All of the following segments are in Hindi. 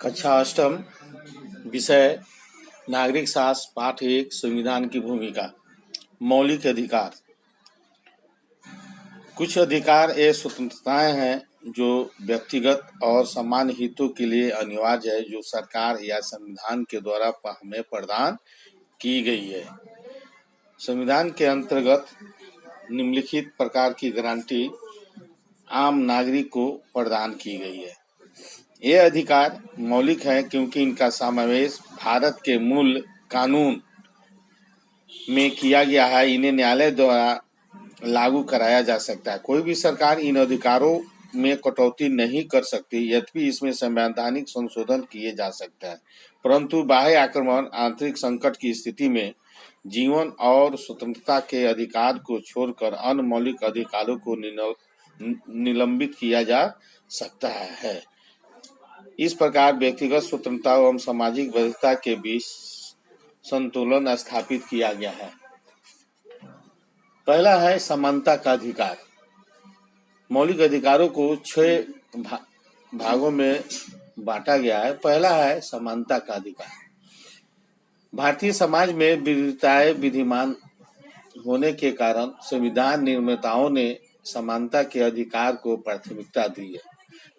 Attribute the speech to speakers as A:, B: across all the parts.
A: कक्षा अष्टम विषय नागरिक शास्त्र पाठ 1 संविधान की भूमिका। मौलिक अधिकार। कुछ अधिकार ये स्वतंत्रताएं हैं जो व्यक्तिगत और सामान्य हितों के लिए अनिवार्य है, जो सरकार या संविधान के द्वारा हमें प्रदान की गई है। संविधान के अंतर्गत निम्नलिखित प्रकार की गारंटी आम नागरिक को प्रदान की गई है। ये अधिकार मौलिक हैं क्योंकि इनका समावेश भारत के मूल कानून में किया गया है। इन्हें न्यायालय द्वारा लागू कराया जा सकता है। कोई भी सरकार इन अधिकारों में कटौती नहीं कर सकती, यद्यपि इसमें संवैधानिक संशोधन किए जा सकता है, परंतु बाह्य आक्रमण, आंतरिक संकट की स्थिति में जीवन और स्वतंत्रता के अधिकार को छोड़कर अन्य मौलिक अधिकारों को निलंबित किया जा सकता है। इस प्रकार व्यक्तिगत स्वतंत्रता एवं सामाजिक वैधता के बीच संतुलन स्थापित किया गया है। पहला है समानता का अधिकार। मौलिक अधिकारों को 6 भागों में बांटा गया है। पहला है समानता का अधिकार। भारतीय समाज में विविधताएं विद्यमान होने के कारण संविधान निर्माताओं ने समानता के अधिकार को प्राथमिकता दी है।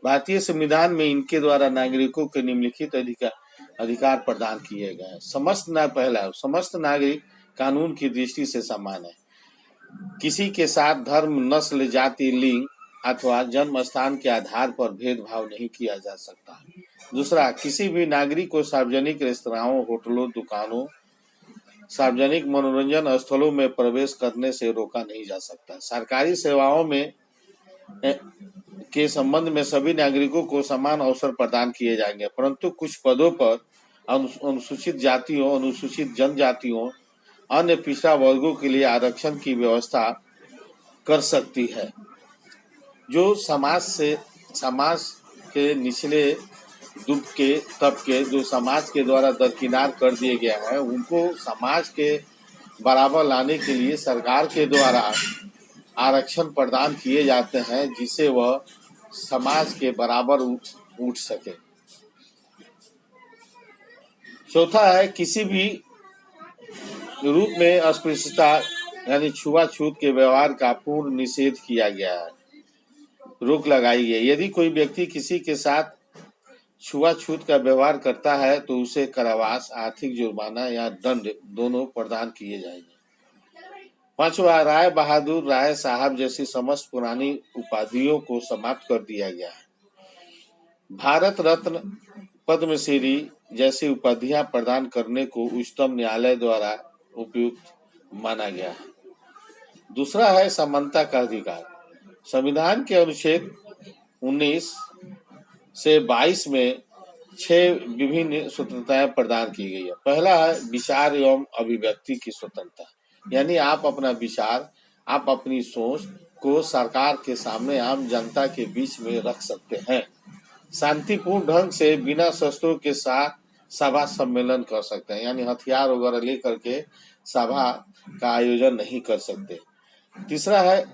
A: भारतीय संविधान में इनके द्वारा नागरिकों के निम्नलिखित अधिकार प्रदान किए गए हैं। पहला, समस्त नागरिक कानून की दृष्टि से समान है। किसी के साथ धर्म, नस्ल, जाति, लिंग अथवा जन्म स्थान के आधार पर भेदभाव नहीं किया जा सकता। दूसरा, किसी भी नागरिक को सार्वजनिक रेस्तराओं, होटलों, दुकानों, सार्वजनिक मनोरंजन स्थलों में प्रवेश करने से रोका नहीं जा सकता। सरकारी सेवाओं में के संबंध में सभी नागरिकों को समान अवसर प्रदान किए जाएंगे, परंतु कुछ पदों पर अनुसूचित जातियों, अनुसूचित जनजातियों, अन्य पिछड़ा वर्गों के लिए आरक्षण की व्यवस्था कर सकती है। जो समाज के निचले तबके जो समाज के द्वारा दरकिनार कर दिए गए हैं, उनको समाज के बराबर लाने के लिए सरकार के द्वारा आरक्षण प्रदान किए जाते हैं, जिससे वह समाज के बराबर उठ सके। चौथा है किसी भी रूप में अस्पृश्यता यानी छुआछूत के व्यवहार का पूर्ण निषेध किया गया है, रोक लगाई गई। यदि कोई व्यक्ति किसी के साथ छुआछूत का व्यवहार करता है तो उसे कारावास, आर्थिक जुर्माना या दंड दोनों प्रदान किए जाएंगे। पांचवा, राय बहादुर, राय साहब जैसी समस्त पुरानी उपाधियों को समाप्त कर दिया गया है। भारत रत्न, पद्मश्री जैसी उपाधियां प्रदान करने को उच्चतम न्यायालय द्वारा उपयुक्त माना गया है। दूसरा है समानता का अधिकार। संविधान के अनुच्छेद 19 से 22 में 6 विभिन्न स्वतंत्रताएं प्रदान की गई है। पहला है विचार एवं अभिव्यक्ति की स्वतंत्रता, यानी आप अपना विचार, आप अपनी सोच को सरकार के सामने, आम जनता के बीच में रख सकते हैं। शांतिपूर्ण ढंग से बिना शस्त्रों के साथ सभा सम्मेलन कर सकते हैं, यानी हथियार वगैरह लेकर के सभा का आयोजन नहीं कर सकते। तीसरा है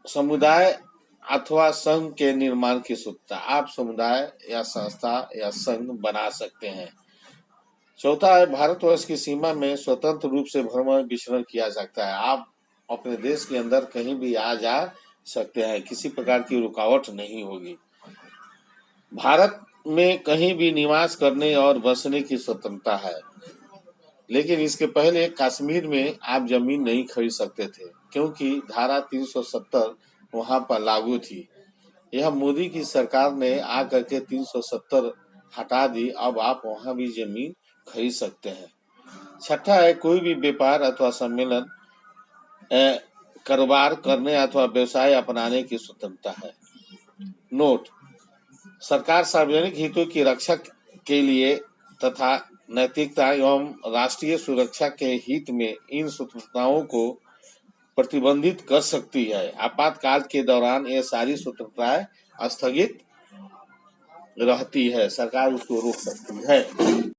A: समुदाय अथवा संघ के निर्माण की स्वतंत्रता, आप समुदाय या संस्था या संघ बना सकते हैं। चौथा है भारतवर्ष की सीमा में स्वतंत्र रूप से भ्रमण विचरण किया सकता है, आप अपने देश के अंदर कहीं भी आ जा सकते हैं, किसी प्रकार की रुकावट नहीं होगी। भारत में कहीं भी निवास करने और बसने की स्वतंत्रता है, लेकिन इसके पहले कश्मीर में आप जमीन नहीं खरीद सकते थे, क्योंकि धारा 370 वहां पर लागू थी। यह मोदी की सरकार ने आकर के 370 हटा दी, अब आप वहां भी जमीन खरीद सकते हैं। छठा है कोई भी व्यापार अथवा सम्मेलन, कारोबार करने अथवा व्यवसाय अपनाने की स्वतंत्रता है। नोट, सरकार सार्वजनिक हितों की रक्षा के लिए तथा नैतिकता एवं राष्ट्रीय सुरक्षा के हित में इन स्वतंत्रताओं को प्रतिबंधित कर सकती है। आपातकाल के दौरान ये सारी स्वतंत्रताएं स्थगित रहती है, सरकार उसको रोक सकती है।